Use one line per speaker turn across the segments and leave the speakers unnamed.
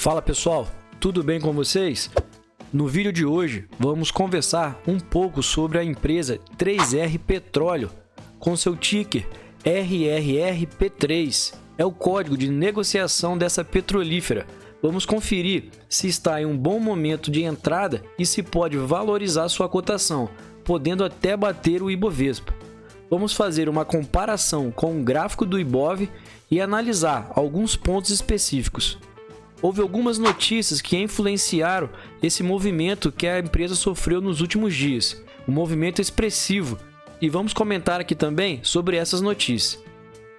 Fala pessoal, tudo bem com vocês? No vídeo de hoje vamos conversar um pouco sobre a empresa 3R Petróleo com seu ticker RRRP3. É o código de negociação dessa petrolífera. Vamos conferir se está em um bom momento de entrada e se pode valorizar sua cotação, podendo até bater o Ibovespa. Vamos fazer uma comparação com o gráfico do Ibov e analisar alguns pontos específicos. Houve algumas notícias que influenciaram esse movimento que a empresa sofreu nos últimos dias, um movimento expressivo, e vamos comentar aqui também sobre essas notícias.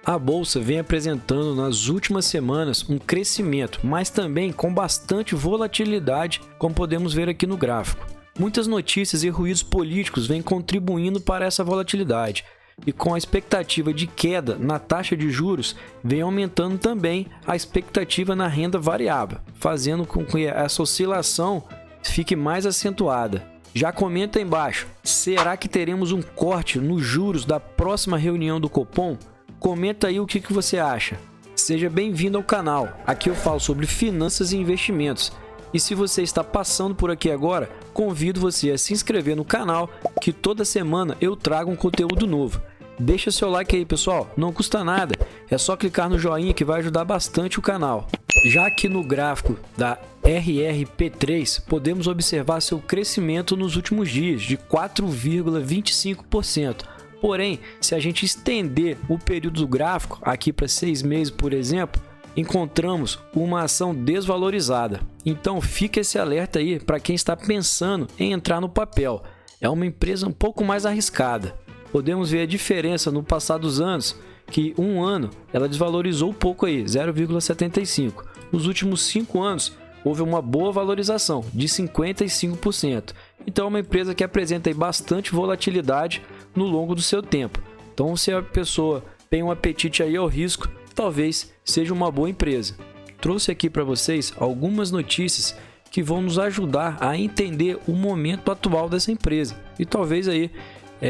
A bolsa vem apresentando nas últimas semanas um crescimento, mas também com bastante volatilidade, como podemos ver aqui no gráfico. Muitas notícias e ruídos políticos vêm contribuindo para essa volatilidade, e com a expectativa de queda na taxa de juros, vem aumentando também a expectativa na renda variável, fazendo com que essa oscilação fique mais acentuada. Já comenta aí embaixo, será que teremos um corte nos juros da próxima reunião do Copom? Comenta aí o que você acha. Seja bem-vindo ao canal, aqui eu falo sobre finanças e investimentos. E se você está passando por aqui agora, convido você a se inscrever no canal, que toda semana eu trago um conteúdo novo. Deixa seu like aí pessoal, não custa nada, é só clicar no joinha que vai ajudar bastante o canal. Já aqui no gráfico da RRP3, podemos observar seu crescimento nos últimos dias de 4,25%. Porém, se a gente estender o período do gráfico aqui para 6 meses, por exemplo, encontramos uma ação desvalorizada. Então fica esse alerta aí para quem está pensando em entrar no papel. É uma empresa um pouco mais arriscada. Podemos ver a diferença no passar dos anos, que um ano ela desvalorizou um pouco aí, 0,75. Nos últimos 5 anos houve uma boa valorização de 55%. Então é uma empresa que apresenta aí bastante volatilidade no longo do seu tempo. Então se a pessoa tem um apetite aí ao risco, talvez seja uma boa empresa. Trouxe aqui para vocês algumas notícias que vão nos ajudar a entender o momento atual dessa empresa e talvez aí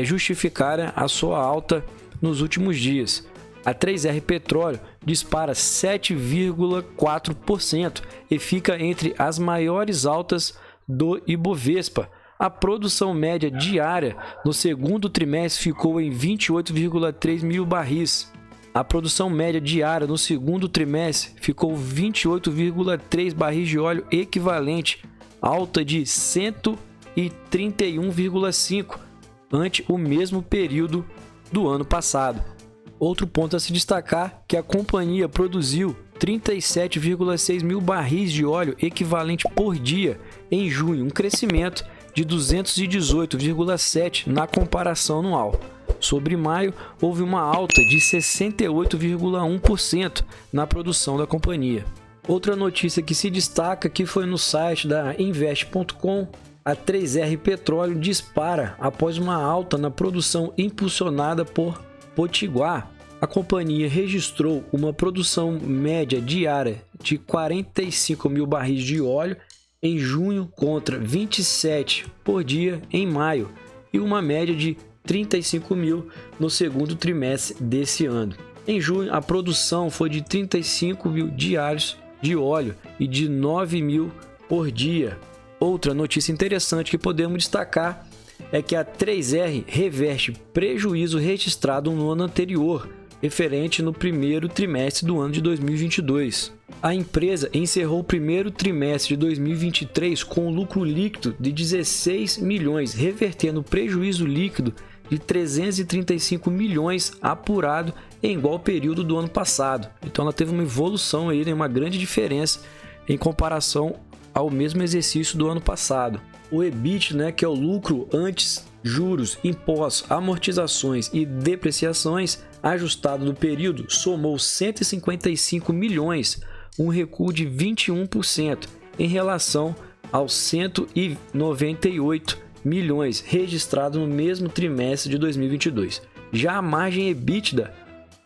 justificar a sua alta nos últimos dias. A 3R Petróleo dispara 7,4% e fica entre as maiores altas do Ibovespa. A produção média diária no segundo trimestre ficou em 28,3 mil barris. A produção média diária no segundo trimestre ficou 28,3 barris de óleo equivalente, alta de 131,5 ante o mesmo período do ano passado. Outro ponto a se destacar é que a companhia produziu 37,6 mil barris de óleo equivalente por dia em junho, um crescimento de 218,7 na comparação anual. Sobre maio, houve uma alta de 68,1% na produção da companhia. Outra notícia que se destaca que foi no site da Invest.com, a 3R Petróleo dispara após uma alta na produção impulsionada por Potiguar. A companhia registrou uma produção média diária de 45 mil barris de óleo em junho contra 27 por dia em maio e uma média de 35 mil no segundo trimestre desse ano. Em junho, a produção foi de 35 mil diários de óleo e de 9 mil por dia. Outra notícia interessante que podemos destacar é que a 3R reverte prejuízo registrado no ano anterior, referente no primeiro trimestre do ano de 2022. A empresa encerrou o primeiro trimestre de 2023 com um lucro líquido de 16 milhões, revertendo o prejuízo líquido de 335 milhões apurado em igual período do ano passado. Então ela teve uma evolução aí, uma grande diferença em comparação ao mesmo exercício do ano passado. O EBIT, que é o lucro antes juros, impostos, amortizações e depreciações, ajustado do período, somou 155 milhões, um recuo de 21% em relação aos 198 milhões registrado no mesmo trimestre de 2022. Já a margem EBITDA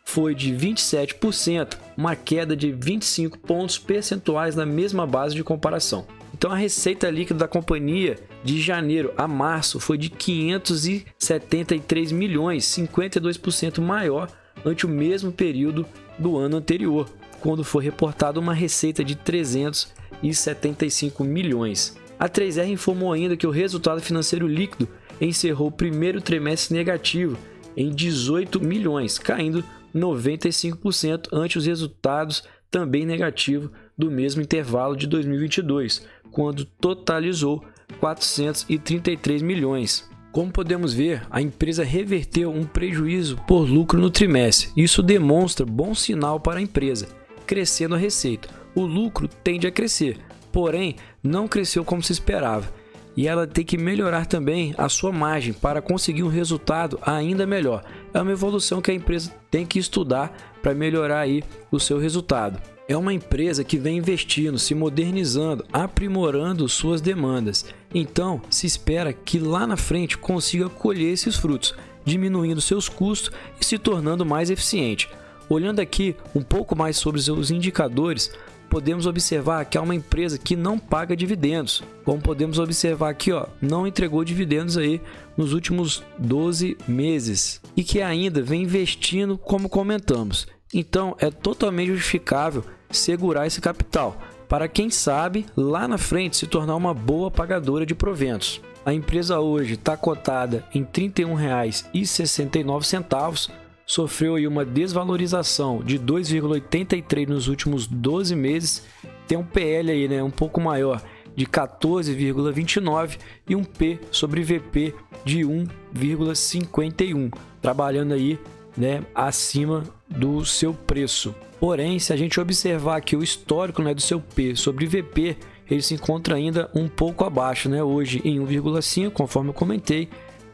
foi de 27%, uma queda de 25 pontos percentuais na mesma base de comparação. Então a receita líquida da companhia de janeiro a março foi de 573 milhões, 52% maior ante o mesmo período do ano anterior, quando foi reportada uma receita de 300 2,75 milhões. A 3R informou ainda que o resultado financeiro líquido encerrou o primeiro trimestre negativo em 18 milhões, caindo 95% ante os resultados também negativos do mesmo intervalo de 2022, quando totalizou 433 milhões. Como podemos ver, a empresa reverteu um prejuízo por lucro no trimestre. Isso demonstra bom sinal para a empresa, crescendo a receita. O lucro tende a crescer, porém não cresceu como se esperava. E ela tem que melhorar também a sua margem para conseguir um resultado ainda melhor. É uma evolução que a empresa tem que estudar para melhorar aí o seu resultado. É uma empresa que vem investindo, se modernizando, aprimorando suas demandas. Então, se espera que lá na frente consiga colher esses frutos, diminuindo seus custos e se tornando mais eficiente. Olhando aqui um pouco mais sobre os indicadores, podemos observar que é uma empresa que não paga dividendos. Como podemos observar aqui, não entregou dividendos aí nos últimos 12 meses e que ainda vem investindo, como comentamos. Então, é totalmente justificável segurar esse capital para, quem sabe, lá na frente se tornar uma boa pagadora de proventos. A empresa hoje está cotada em R$ 31,69, sofreu aí uma desvalorização de 2,83 nos últimos 12 meses, tem um PL aí, né, um pouco maior de 14,29 e um P sobre VP de 1,51, trabalhando aí, né, acima do seu preço. Porém, se a gente observar aqui o histórico, né, do seu P sobre VP, ele se encontra ainda um pouco abaixo, né, hoje em 1,5, conforme eu comentei,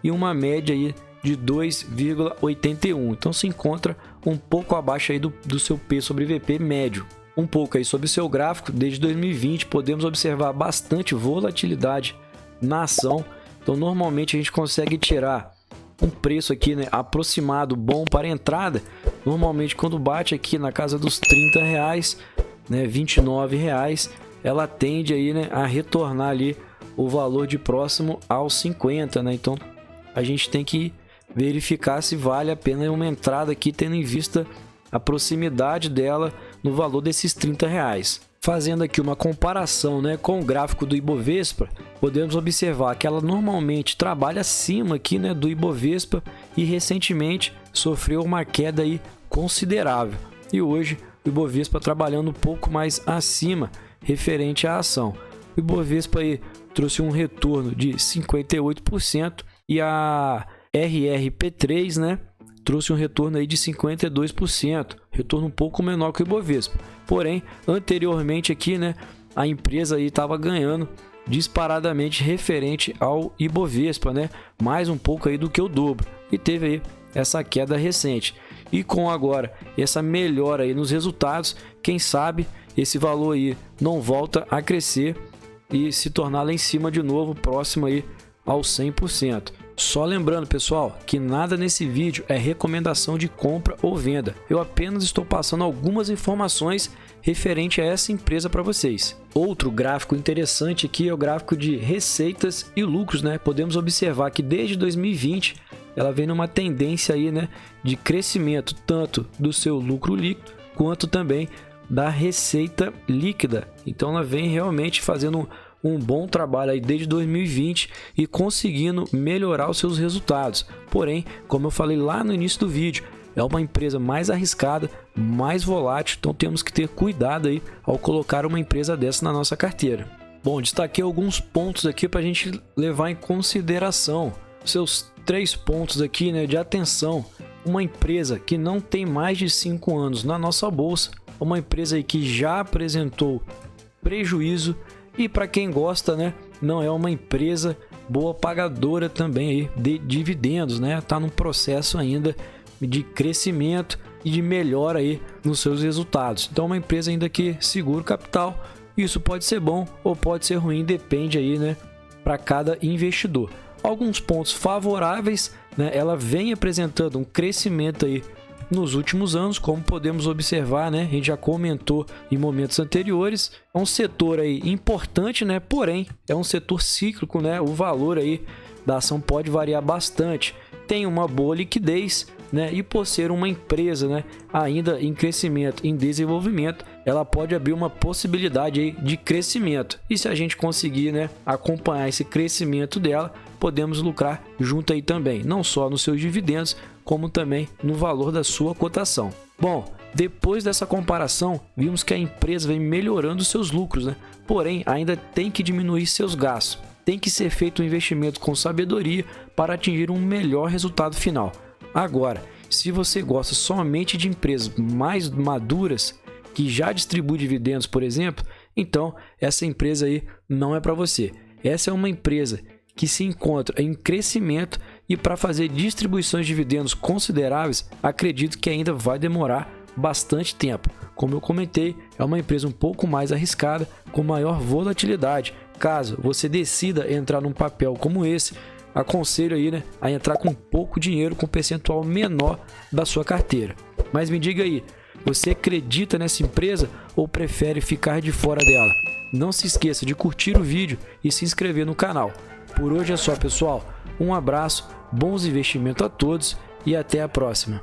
e uma média aí de 2,81. Então se encontra um pouco abaixo aí do seu P sobre VP médio. Um pouco aí sobre o seu gráfico, desde 2020 podemos observar bastante volatilidade na ação. Então normalmente a gente consegue tirar um preço aqui, né, aproximado bom para entrada. Normalmente quando bate aqui na casa dos R$30, né, R$29, ela tende aí, né, a retornar ali o valor de próximo aos 50, né? Então a gente tem que verificar se vale a pena uma entrada aqui, tendo em vista a proximidade dela no valor desses R$30. Fazendo aqui uma comparação, né, com o gráfico do Ibovespa, podemos observar que ela normalmente trabalha acima aqui, né, do Ibovespa e recentemente sofreu uma queda aí considerável. E hoje o Ibovespa trabalhando um pouco mais acima referente à ação. O Ibovespa aí trouxe um retorno de 58% e a RRP3, né, trouxe um retorno aí de 52%, retorno um pouco menor que o Ibovespa. Porém, anteriormente aqui, né, a empresa aí estava ganhando disparadamente referente ao Ibovespa, né, mais um pouco aí do que o dobro, e teve aí essa queda recente. E com agora essa melhora aí nos resultados, quem sabe esse valor aí não volta a crescer e se tornar lá em cima de novo, próximo aí aos 100%. Só lembrando, pessoal, que nada nesse vídeo é recomendação de compra ou venda. Eu apenas estou passando algumas informações referente a essa empresa para vocês. Outro gráfico interessante aqui é o gráfico de receitas e lucros, né? Podemos observar que desde 2020 ela vem numa tendência aí, né, de crescimento tanto do seu lucro líquido quanto também da receita líquida. Então ela vem realmente fazendo um bom trabalho aí desde 2020 e conseguindo melhorar os seus resultados. Porém, como eu falei lá no início do vídeo, é uma empresa mais arriscada, mais volátil, então temos que ter cuidado aí ao colocar uma empresa dessa na nossa carteira. Bom, destaquei alguns pontos aqui para a gente levar em consideração. Seus 3 pontos aqui, né, de atenção. Uma empresa que não tem mais de 5 anos na nossa bolsa, uma empresa aí que já apresentou prejuízo. E para quem gosta, né, não é uma empresa boa pagadora também aí de dividendos, né? Tá num processo ainda de crescimento e de melhora aí nos seus resultados. Então, uma empresa ainda que segura o capital. Isso pode ser bom ou pode ser ruim, depende aí, né, para cada investidor. Alguns pontos favoráveis, né? Ela vem apresentando um crescimento aí nos últimos anos, como podemos observar, né? A gente já comentou em momentos anteriores. É um setor aí importante, né? Porém, é um setor cíclico, né? O valor aí da ação pode variar bastante. Tem uma boa liquidez, né? E por ser uma empresa, né, ainda em crescimento, em desenvolvimento, ela pode abrir uma possibilidade aí de crescimento. E se a gente conseguir, né, acompanhar esse crescimento dela, podemos lucrar junto aí também, não só nos seus dividendos, como também no valor da sua cotação. Bom, depois dessa comparação, vimos que a empresa vem melhorando seus lucros, né? Porém, ainda tem que diminuir seus gastos. Tem que ser feito um investimento com sabedoria para atingir um melhor resultado final. Agora, se você gosta somente de empresas mais maduras, que já distribui dividendos, por exemplo, então essa empresa aí não é para você. Essa é uma empresa que se encontra em crescimento e para fazer distribuições de dividendos consideráveis, acredito que ainda vai demorar bastante tempo. Como eu comentei, é uma empresa um pouco mais arriscada, com maior volatilidade. Caso você decida entrar num papel como esse, aconselho aí, né, a entrar com pouco dinheiro, com um percentual menor da sua carteira. Mas me diga aí, você acredita nessa empresa ou prefere ficar de fora dela? Não se esqueça de curtir o vídeo e se inscrever no canal. Por hoje é só, pessoal. Um abraço, bons investimentos a todos e até a próxima.